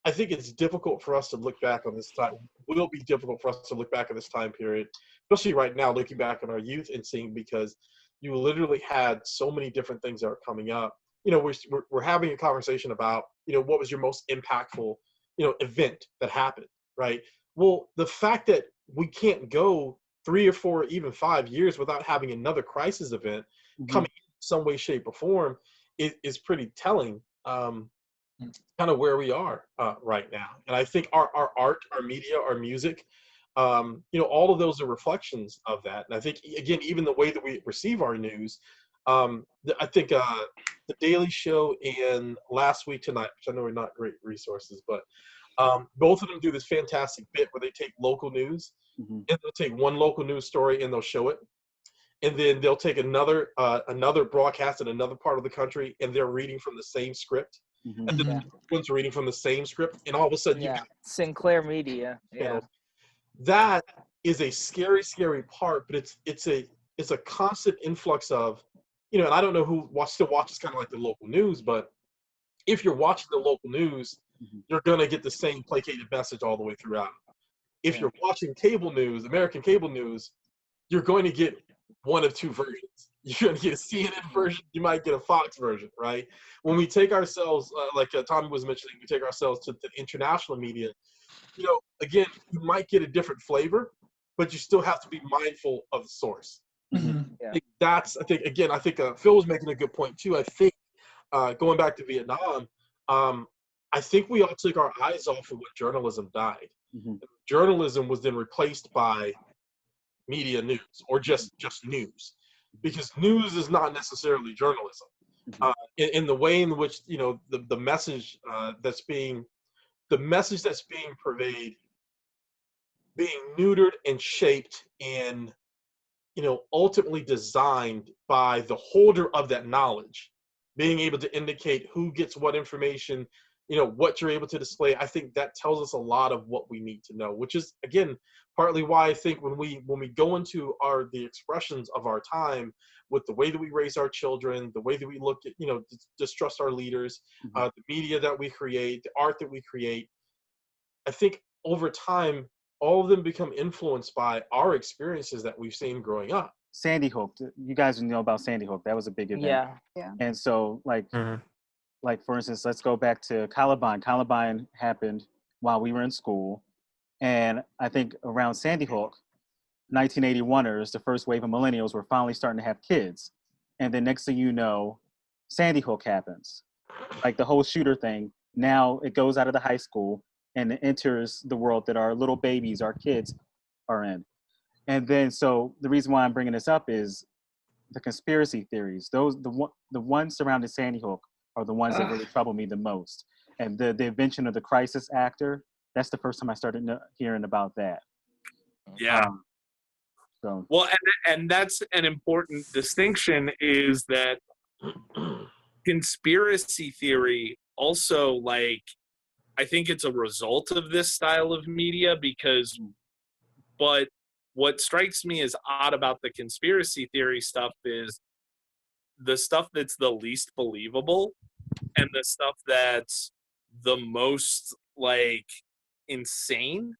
I think it's difficult for us to look back on this time. It will be difficult for us to look back at this time period, especially right now, looking back on our youth and seeing, because you literally had so many different things that are coming up. we're having a conversation about, what was your most impactful, event that happened, right? Well, the fact that we can't go 3 or 4, even 5 years without having another crisis event coming in some way, shape, or form is pretty telling. Kind of where we are right now. And I think our art, our media, our music, all of those are reflections of that. And I think, again, even the way that we receive our news, I think the Daily Show and Last Week Tonight, which I know are not great resources, but both of them do this fantastic bit where they take local news, and they'll take one local news story and they'll show it. And then they'll take another broadcast in another part of the country, and they're reading from the same script. And then the ones reading from the same script, and all of a sudden you get Sinclair Media. That is a scary, scary part, but it's a constant influx of, and I don't know who still watches kind of like the local news, but if you're watching the local news, you're gonna get the same placated message all the way throughout. If you're watching cable news, American cable news, you're going to get one of two versions. You're going to get a CNN version, you might get a Fox version, right? When we take ourselves, like Tommy was mentioning, we take ourselves to the international media, again, you might get a different flavor, but you still have to be mindful of the source. I think Phil was making a good point too. I think going back to Vietnam, I think we all took our eyes off of what journalism died. Journalism was then replaced by media news, or just news, because news is not necessarily journalism. In the way in which the message that's being purveyed, being neutered and shaped and ultimately designed by the holder of that knowledge, being able to indicate who gets what information, what you're able to display. I think that tells us a lot of what we need to know, which is, again, partly why I think when we go into the expressions of our time, with the way that we raise our children, the way that we look at, distrust our leaders, the media that we create, the art that we create, I think over time, all of them become influenced by our experiences that we've seen growing up. Sandy Hook, you guys know about Sandy Hook. That was a big event. Yeah. And so, like for instance, let's go back to Columbine. Columbine happened while we were in school. And I think around Sandy Hook, 1981ers, the first wave of millennials, were finally starting to have kids. And then next thing you know, Sandy Hook happens. Like the whole shooter thing, now it goes out of the high school and it enters the world that our little babies, our kids are in. And then, so the reason why I'm bringing this up is the conspiracy theories. The ones surrounding Sandy Hook are the ones that really trouble me the most. And the invention of the crisis actor, that's the first time I started hearing about that. Well, and that's an important distinction, is that conspiracy theory also, I think it's a result of this style of media, but what strikes me as odd about the conspiracy theory stuff is the stuff that's the least believable and the stuff that's the most insane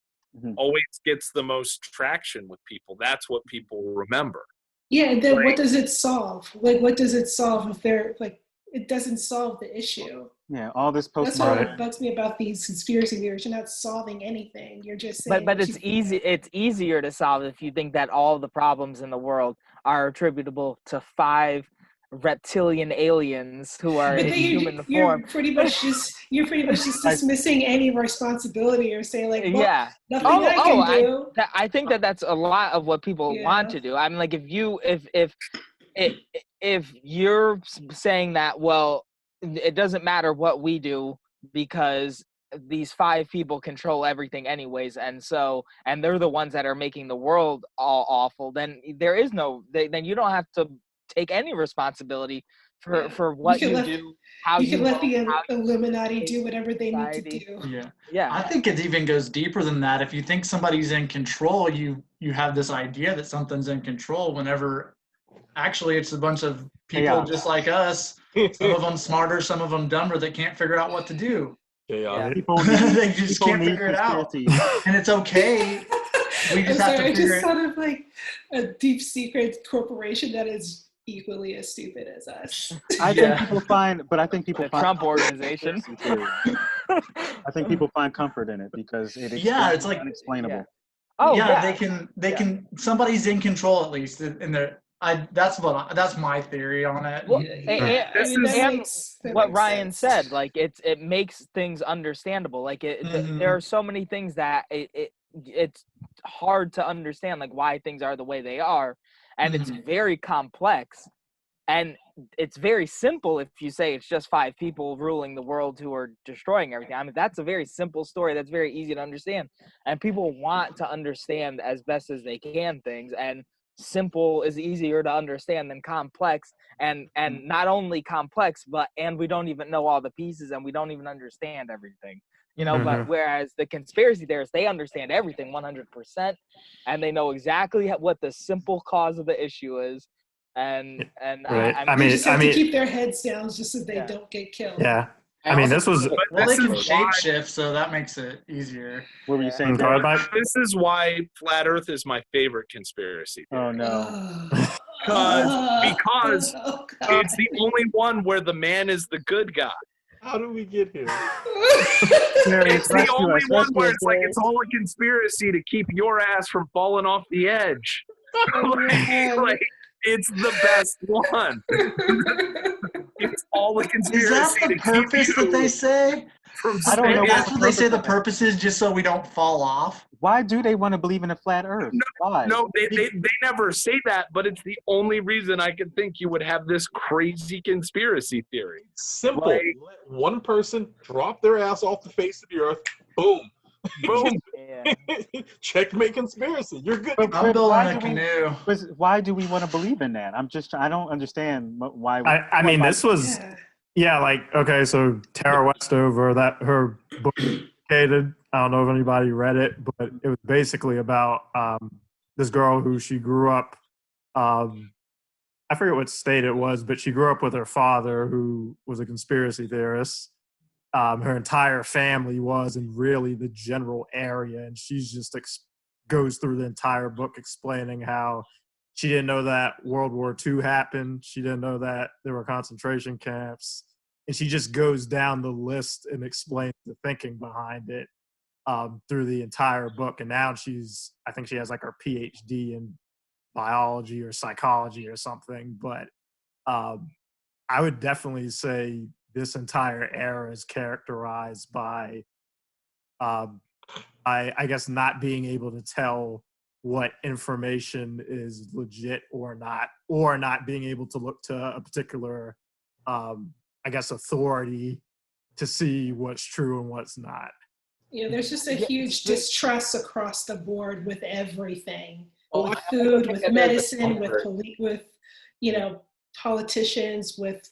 always gets the most traction with people. That's what people remember. Yeah, and then what does it solve? What does it solve if they're it doesn't solve the issue. Yeah, all this That's what bugs me about these conspiracy theories. You're not solving anything. You're just saying. But it's easy. It's easier to solve if you think that all the problems in the world are attributable to 5 reptilian aliens who are in human form. You're pretty much just dismissing any responsibility or saying nothing I can do. I think that's a lot of what people want to do. I mean, if you're saying that, well, it doesn't matter what we do because these 5 people control everything anyways, and they're the ones that are making the world all awful, then there is then you don't have to take any responsibility for what you do, how you can let the Illuminati do whatever they need to do. I think it even goes deeper than that. If you think somebody's in control, you have this idea that something's in control, whenever actually it's a bunch of people just like us, some of them smarter, some of them dumber, that can't figure out what to do. They just can't figure it out, and it's okay. We just have to figure it. Just sort of like a deep secret corporation that is equally as stupid as us. I think people find the Trump organization. I think people find comfort in it because it it's like unexplainable. Yeah. Oh yeah, they can somebody's in control at least in their that's my theory on it. Well, That what makes Ryan sense. said, like it makes things understandable. Like there are so many things that it's hard to understand, like why things are the way they are, and it's very complex. And it's very simple if you say it's just 5 people ruling the world who are destroying everything. I mean, that's a very simple story that's very easy to understand. And people want to understand as best as they can things. And simple is easier to understand than complex. And not only complex, and we don't even know all the pieces and we don't even understand everything. You know, but whereas the conspiracy theorists, they understand everything 100%. And they know exactly what the simple cause of the issue is. And right. They just have to keep their heads down just so they don't get killed. Yeah. I mean, this was. Well, they can shapeshift, so that makes it easier. What were you saying? Go ahead, Mike. This is why flat Earth is my favorite conspiracy theory. Oh no. Because it's the only one where the man is the good guy. How do we get here? It's the only one where it's like it's all a conspiracy to keep your ass from falling off the edge. like it's the best one. It's all a conspiracy. Is that the purpose that they say? I don't know. That's what they say the purpose is, just so we don't fall off. Why do they want to believe in a flat Earth? Why? No, they never say that, but it's the only reason I could think you would have this crazy conspiracy theory. Simple. Let one person drop their ass off the face of the earth. Boom. Boom. Checkmate conspiracy. You're good. I'm building a canoe. Why do we want to believe in that? I don't understand why. I mean, this was, like, okay, so Tara Westover, her book, Hated, I don't know if anybody read it, but it was basically about this girl who she grew up, I forget what state it was, but she grew up with her father who was a conspiracy theorist. Her entire family was in really the general area, and she's just goes through the entire book explaining how she didn't know that World War II happened. She didn't know that there were concentration camps. And she just goes down the list and explains the thinking behind it through the entire book. And now I think she has like her PhD in biology or psychology or something. But I would definitely say this entire era is characterized by, I guess, not being able to tell what information is legit or not being able to look to a particular, I guess, authority to see what's true and what's not. Yeah, there's just a huge distrust across the board with everything, with food, with medicine, with politicians, with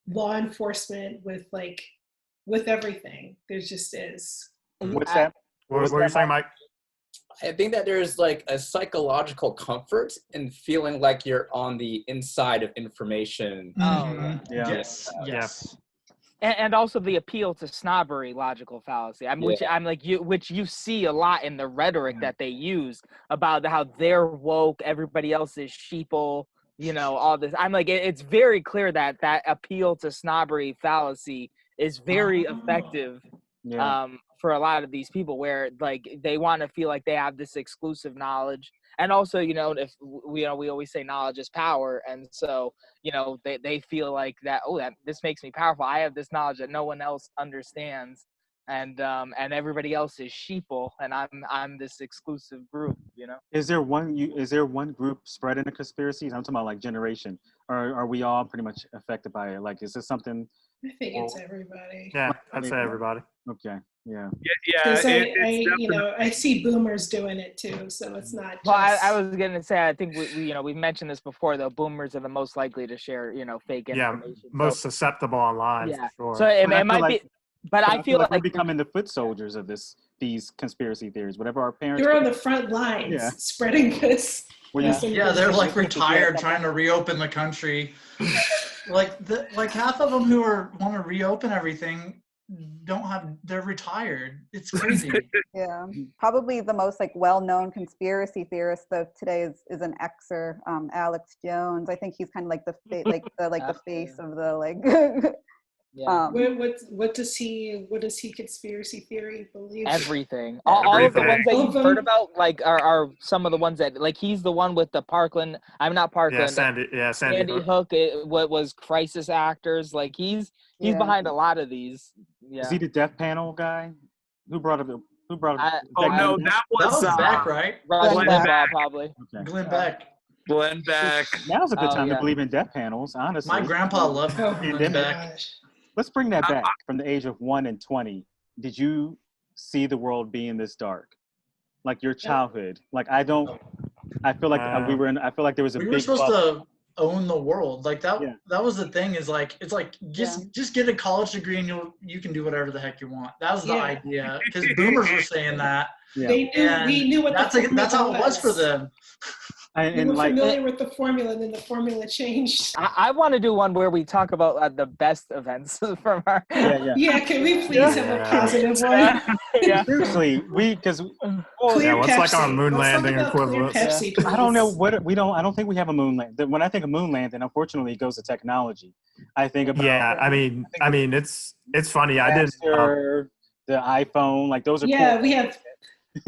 law enforcement, with everything. There just is. What's that? What were you saying, Mike? I think that there's like a psychological comfort in feeling like you're on the inside of information. Yes. And also the appeal to snobbery logical fallacy. Which you see a lot in the rhetoric that they use about how they're woke, everybody else is sheeple, all this. I'm like, it's very clear that appeal to snobbery fallacy is very effective for a lot of these people, where like they want to feel like they have this exclusive knowledge. And also, if we always say knowledge is power, and so they feel like that this makes me powerful. I have this knowledge that no one else understands, and everybody else is sheeple, and I'm this exclusive group. Is there one group spreading the conspiracies? I'm talking about like generation, or are we all pretty much affected by it? Like, is this something? I think it's everybody. Yeah, I'd say everybody. Okay. Yeah. Yeah. I see boomers doing it too, so it's not. Well, I was gonna say, I think we've mentioned this before, though. Boomers are the most likely to share, fake information. Yeah, most susceptible online. Yeah. For sure. So it might be, but I feel like we're becoming the foot soldiers of these conspiracy theories. Whatever our parents. They're on the front lines, spreading this. Yeah, they're like retired, trying to reopen the country. like half of them who want to reopen everything, they're retired. It's crazy. Yeah, probably the most like well-known conspiracy theorist though today is an Xer, Alex Jones. I think he's kind of like the the face of the like. Yeah. What does he conspiracy theory believe? Everything. All of the ones that you've heard about, like, are some of the ones that, like, he's the one with the Parkland. I'm not Parkland. Sandy Hook. What was crisis actors? Like, he's behind a lot of these. Yeah. Is he the death panel guy? Who brought up? No, that was Beck, right? Glenn Beck, probably. Okay. Glenn Beck. Glenn Beck. Now's a good time to believe in death panels, honestly. My grandpa loved Glenn Beck. Let's bring that back from the age of 1 and 20. Did you see the world being this dark? Like your childhood? Like I feel like I feel like there was a big. We were supposed to own the world. Like that. Yeah. That was the thing. Is like it's like just get a college degree and you can do whatever the heck you want. That was the idea. Because boomers were saying that. Yeah. We knew what that's how it was for them. We were familiar with the formula, and then the formula changed. I want to do one where we talk about the best events from our. Yeah, can we please have a positive one? Yeah, seriously, what's like our moon landing equivalent? I don't know what we don't. I don't think we have a moon landing. When I think of moon landing, unfortunately, it goes to technology. I think about. Yeah, I mean, it's funny. I did the iPhone, like those are. Yeah, cool. we have.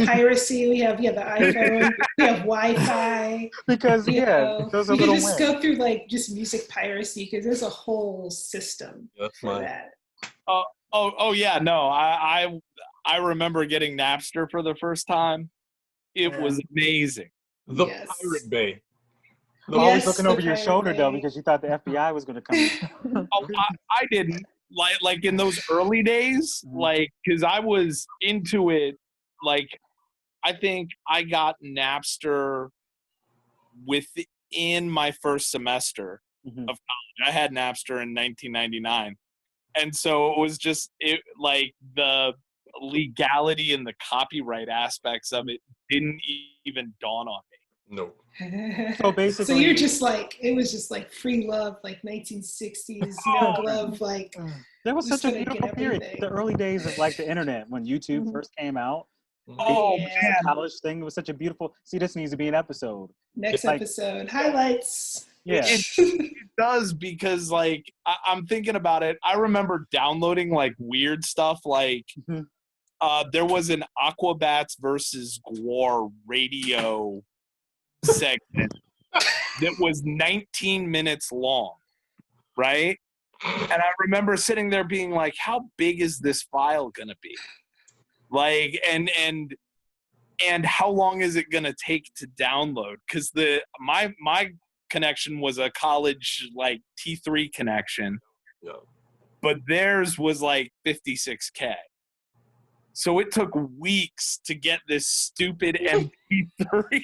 Piracy. We have the iPhone. We have Wi-Fi. Because those are little. You just go through like just music piracy because there's a whole system for that. Oh yeah, no, I remember getting Napster for the first time. It was amazing. The Pirate Bay. Always looking over your shoulder though, because you thought the FBI was going to come in. I didn't like in those early days, like because I was into it. Like, I think I got Napster within my first semester of college. I had Napster in 1999. And so it was just, like, the legality and the copyright aspects of it didn't even dawn on me. No. So basically. So you're just like, it was just like free love, like 1960s, no glove, like. That was such a beautiful period. The early days of, like, the internet when YouTube first came out. Oh man, college thing. It was such a beautiful. See, this needs to be an episode. Next episode highlights. Yeah, it does because like I'm thinking about it. I remember downloading like weird stuff. Like there was an Aquabats versus Gwar radio segment that was 19 minutes long, right? And I remember sitting there being like, "How big is this file gonna be?" Like and how long is it gonna take to download? Because my connection was a college like T3 connection, but theirs was like 56K. So it took weeks to get this stupid MP3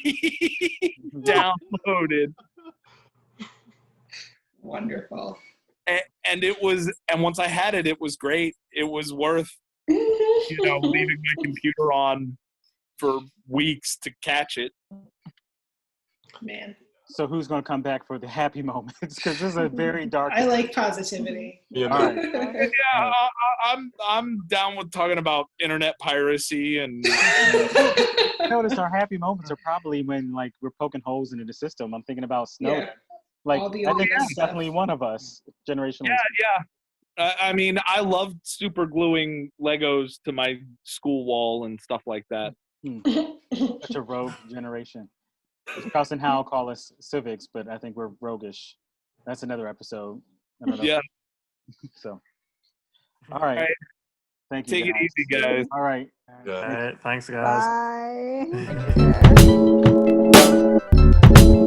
downloaded. Wonderful. And once I had it, it was great. It was worth. Leaving my computer on for weeks to catch it. Man. So who's going to come back for the happy moments? Because this is a very dark. I like positivity. Yeah, I'm down with talking about internet piracy and. I noticed our happy moments are probably when like we're poking holes into the system. I'm thinking about Snowden. Yeah. Like I think that's definitely one of us generational. Yeah. I mean, I loved super gluing Legos to my school wall and stuff like that. Such a rogue generation. Carlson Howell call us civics, but I think we're roguish. That's another episode. I don't know. Yeah. So, all right. Thank you. Take it easy, guys. All right. All right. Thanks, guys. Bye.